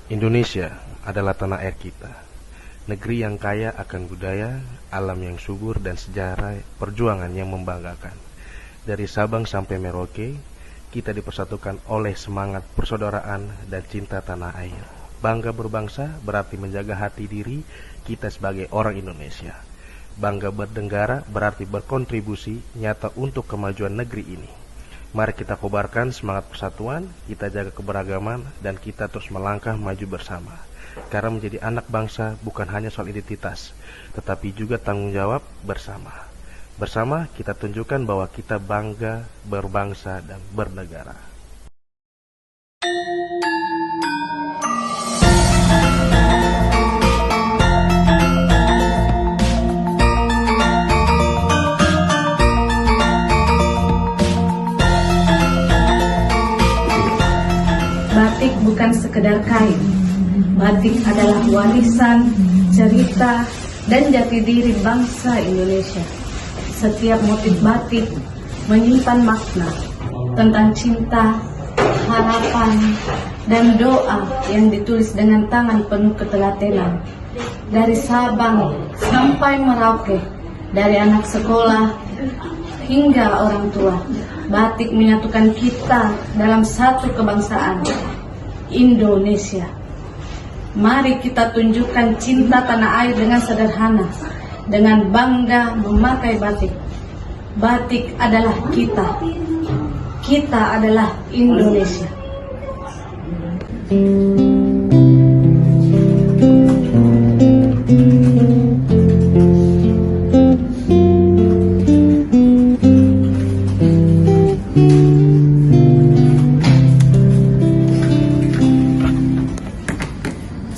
Indonesia adalah tanah air kita, negeri yang kaya akan budaya, alam yang subur dan sejarah perjuangan yang membanggakan. Dari Sabang sampai Merauke, kita dipersatukan oleh semangat persaudaraan dan cinta tanah air. Bangga berbangsa berarti menjaga hati diri kita sebagai orang Indonesia. Bangga bernegara berarti berkontribusi nyata untuk kemajuan negeri ini. Mari kita kobarkan semangat persatuan, kita jaga keberagaman, dan kita terus melangkah maju bersama. Karena menjadi anak bangsa bukan hanya soal identitas, tetapi juga tanggung jawab bersama. Bersama kita tunjukkan bahwa kita bangga berbangsa dan bernegara. Batik bukan sekedar kain. Batik adalah warisan, cerita, dan jati diri bangsa Indonesia. Setiap motif batik menyimpan makna tentang cinta, harapan, dan doa yang ditulis dengan tangan penuh ketelatenan. Dari Sabang sampai Merauke, dari anak sekolah hingga orang tua, batik menyatukan kita dalam satu kebangsaan, Indonesia. Mari kita tunjukkan cinta tanah air dengan sederhana, dengan bangga memakai batik. Batik adalah kita. Kita adalah Indonesia.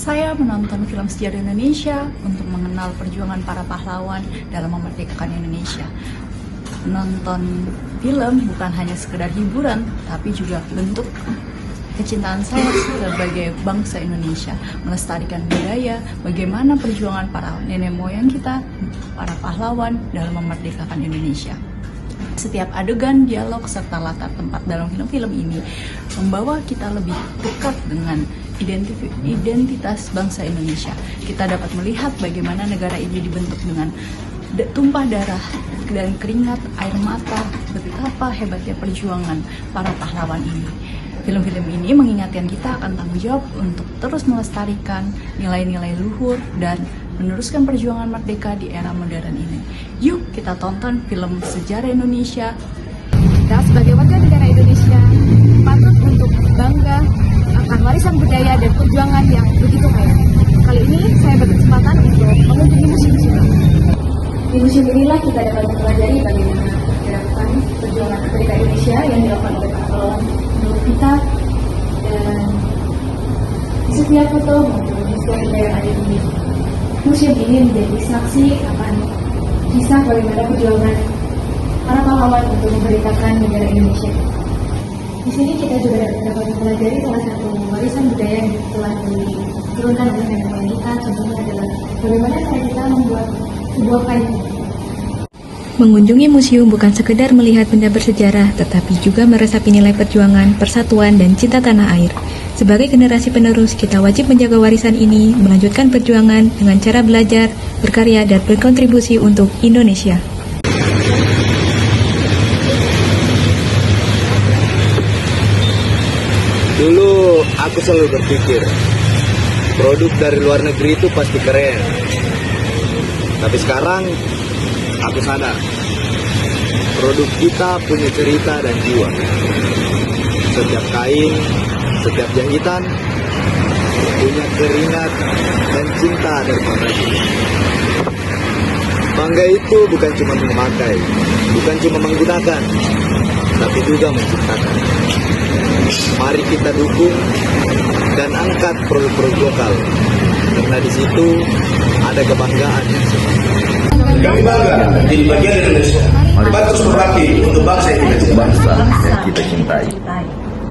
Saya menonton film sejarah Indonesia untuk mengenal perjuangan para pahlawan dalam memerdekakan Indonesia. Menonton film bukan hanya sekedar hiburan, tapi juga bentuk kecintaan saya sebagai bangsa Indonesia, melestarikan budaya, bagaimana perjuangan para nenek moyang kita, para pahlawan dalam memerdekakan Indonesia. Setiap adegan, dialog, serta latar tempat dalam film-film ini membawa kita lebih dekat dengan identitas bangsa Indonesia. Kita dapat melihat bagaimana negara ini dibentuk dengan tumpah darah dan keringat, air mata, betapa hebatnya perjuangan para pahlawan ini. Film-film ini mengingatkan kita akan tanggung jawab untuk terus melestarikan nilai-nilai luhur dan meneruskan perjuangan merdeka di era modern ini. Yuk kita tonton film sejarah Indonesia. Kita sebagai warga negara Indonesia patut untuk bangga akan warisan budaya dan perjuangan yang begitu kaya. Kali ini saya berkesempatan untuk mengunjungi museum-museum. Di museum inilah kita dapat mempelajari bagaimana gerakan perjuangan kemerdekaan Indonesia yang dilakukan oleh para pahlawan menurut kita, dan di setiap foto maupun historia yang ada di museum ini menjadi saksi akan kisah bagaimana perjuangan para pahlawan untuk memerdekakan negara Indonesia. Di sini kita juga dapat mempelajari salah satu warisan budaya yang telah diturunkan oleh nenek moyang kita. Contohnya adalah bagaimana cara kita membuat sebuah kain. Mengunjungi museum bukan sekedar melihat benda bersejarah, tetapi juga meresapi nilai perjuangan, persatuan, dan cinta tanah air. Sebagai generasi penerus, kita wajib menjaga warisan ini, melanjutkan perjuangan dengan cara belajar, berkarya, dan berkontribusi untuk Indonesia. Dulu aku selalu berpikir, produk dari luar negeri itu pasti keren. Tapi sekarang aku sadar, produk kita punya cerita dan jiwa. Setiap kain, setiap jahitan punya keringat dan cinta dari pengrajin. Bangga itu bukan cuma memakai, bukan cuma menggunakan, tapi juga menciptakan. Mari kita dukung dan angkat produk-produk lokal, karena di situ ada kebanggaan yang sebenarnya. Kami bangga menjadi bagian dari Indonesia. Mari terus berbakti untuk bangsa Indonesia. Bangsa yang kita cintai.